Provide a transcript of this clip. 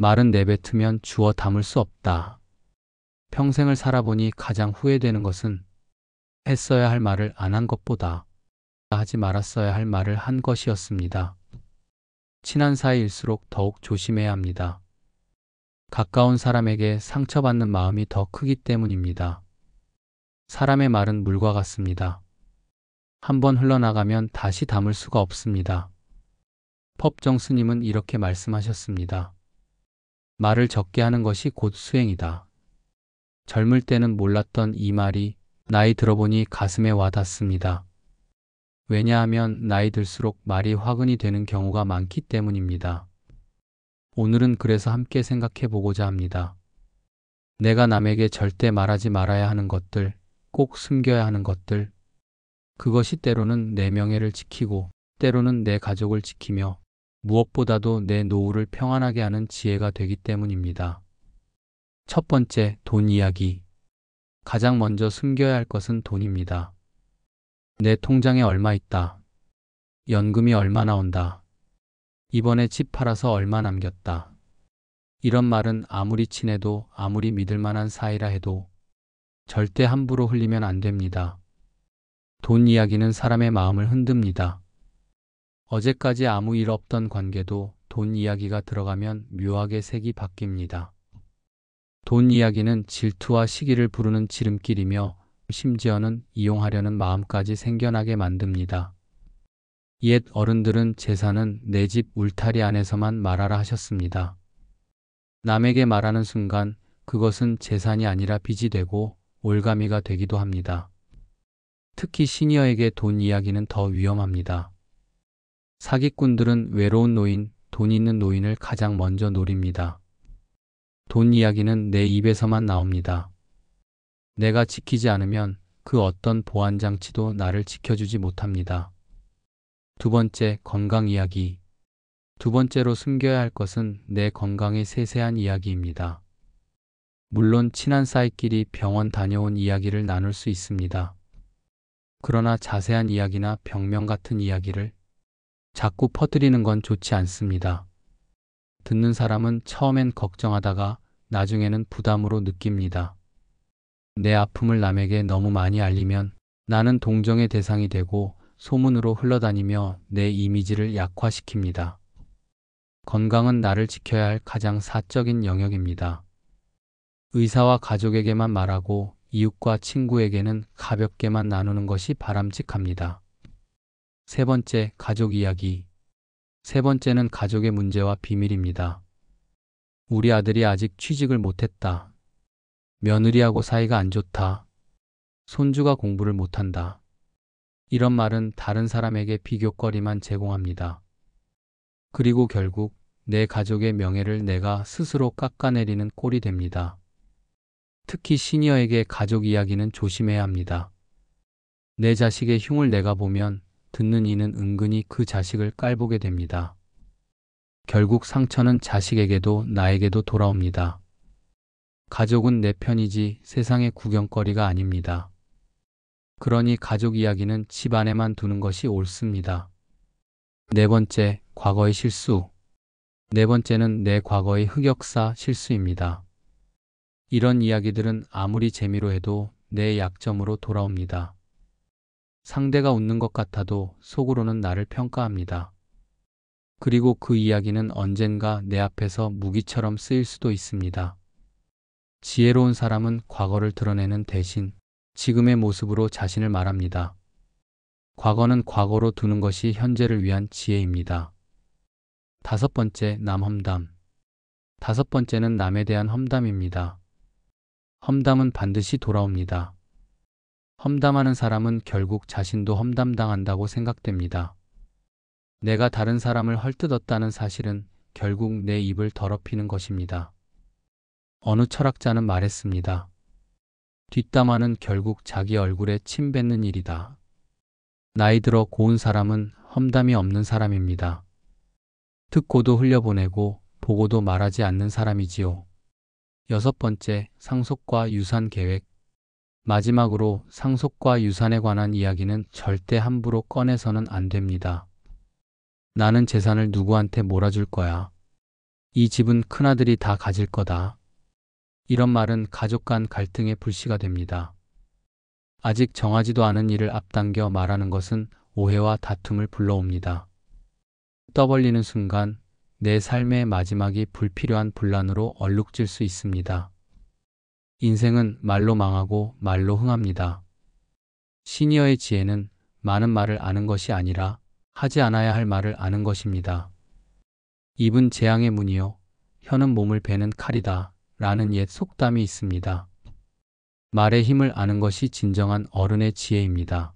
말은 내뱉으면 주워 담을 수 없다. 평생을 살아보니 가장 후회되는 것은 했어야 할 말을 안 한 것보다 하지 말았어야 할 말을 한 것이었습니다. 친한 사이일수록 더욱 조심해야 합니다. 가까운 사람에게 상처받는 마음이 더 크기 때문입니다. 사람의 말은 물과 같습니다. 한번 흘러나가면 다시 담을 수가 없습니다. 법정 스님은 이렇게 말씀하셨습니다. 말을 적게 하는 것이 곧 수행이다. 젊을 때는 몰랐던 이 말이 나이 들어보니 가슴에 와 닿습니다. 왜냐하면 나이 들수록 말이 화근이 되는 경우가 많기 때문입니다. 오늘은 그래서 함께 생각해 보고자 합니다. 내가 남에게 절대 말하지 말아야 하는 것들, 꼭 숨겨야 하는 것들, 그것이 때로는 내 명예를 지키고 때로는 내 가족을 지키며 무엇보다도 내 노후를 평안하게 하는 지혜가 되기 때문입니다. 첫 번째, 돈 이야기. 가장 먼저 숨겨야 할 것은 돈입니다. 내 통장에 얼마 있다. 연금이 얼마 나온다. 이번에 집 팔아서 얼마 남겼다. 이런 말은 아무리 친해도 아무리 믿을 만한 사이라 해도 절대 함부로 흘리면 안 됩니다. 돈 이야기는 사람의 마음을 흔듭니다. 어제까지 아무 일 없던 관계도 돈 이야기가 들어가면 묘하게 색이 바뀝니다. 돈 이야기는 질투와 시기를 부르는 지름길이며 심지어는 이용하려는 마음까지 생겨나게 만듭니다. 옛 어른들은 재산은 내 집 울타리 안에서만 말하라 하셨습니다. 남에게 말하는 순간 그것은 재산이 아니라 빚이 되고 올가미가 되기도 합니다. 특히 시니어에게 돈 이야기는 더 위험합니다. 사기꾼들은 외로운 노인, 돈 있는 노인을 가장 먼저 노립니다. 돈 이야기는 내 입에서만 나옵니다. 내가 지키지 않으면 그 어떤 보안장치도 나를 지켜주지 못합니다. 두 번째, 건강 이야기. 두 번째로 숨겨야 할 것은 내 건강의 세세한 이야기입니다. 물론 친한 사이끼리 병원 다녀온 이야기를 나눌 수 있습니다. 그러나 자세한 이야기나 병명 같은 이야기를 자꾸 퍼뜨리는 건 좋지 않습니다. 듣는 사람은 처음엔 걱정하다가 나중에는 부담으로 느낍니다. 내 아픔을 남에게 너무 많이 알리면 나는 동정의 대상이 되고 소문으로 흘러다니며 내 이미지를 약화시킵니다. 건강은 나를 지켜야 할 가장 사적인 영역입니다. 의사와 가족에게만 말하고 이웃과 친구에게는 가볍게만 나누는 것이 바람직합니다. 세 번째, 가족 이야기. 세 번째는 가족의 문제와 비밀입니다. 우리 아들이 아직 취직을 못했다. 며느리하고 사이가 안 좋다. 손주가 공부를 못한다. 이런 말은 다른 사람에게 비교거리만 제공합니다. 그리고 결국 내 가족의 명예를 내가 스스로 깎아내리는 꼴이 됩니다. 특히 시니어에게 가족 이야기는 조심해야 합니다. 내 자식의 흉을 내가 보면 듣는 이는 은근히 그 자식을 깔보게 됩니다. 결국 상처는 자식에게도 나에게도 돌아옵니다. 가족은 내 편이지 세상의 구경거리가 아닙니다. 그러니 가족 이야기는 집 안에만 두는 것이 옳습니다. 네 번째, 과거의 실수. 네 번째는 내 과거의 흑역사 실수입니다. 이런 이야기들은 아무리 재미로 해도 내 약점으로 돌아옵니다. 상대가 웃는 것 같아도 속으로는 나를 평가합니다. 그리고 그 이야기는 언젠가 내 앞에서 무기처럼 쓰일 수도 있습니다. 지혜로운 사람은 과거를 드러내는 대신 지금의 모습으로 자신을 말합니다. 과거는 과거로 두는 것이 현재를 위한 지혜입니다. 다섯 번째, 남 험담. 다섯 번째는 남에 대한 험담입니다. 험담은 반드시 돌아옵니다. 험담하는 사람은 결국 자신도 험담당한다고 생각됩니다. 내가 다른 사람을 헐뜯었다는 사실은 결국 내 입을 더럽히는 것입니다. 어느 철학자는 말했습니다. 뒷담화는 결국 자기 얼굴에 침 뱉는 일이다. 나이 들어 고운 사람은 험담이 없는 사람입니다. 듣고도 흘려보내고 보고도 말하지 않는 사람이지요. 여섯 번째, 상속과 유산 계획. 마지막으로 상속과 유산에 관한 이야기는 절대 함부로 꺼내서는 안 됩니다. 나는 재산을 누구한테 몰아줄 거야. 이 집은 큰아들이 다 가질 거다. 이런 말은 가족 간 갈등의 불씨가 됩니다. 아직 정하지도 않은 일을 앞당겨 말하는 것은 오해와 다툼을 불러옵니다. 떠벌리는 순간 내 삶의 마지막이 불필요한 분란으로 얼룩질 수 있습니다. 인생은 말로 망하고 말로 흥합니다. 시니어의 지혜는 많은 말을 아는 것이 아니라 하지 않아야 할 말을 아는 것입니다. 입은 재앙의 문이요 혀는 몸을 베는 칼이다 라는 옛 속담이 있습니다. 말의 힘을 아는 것이 진정한 어른의 지혜입니다.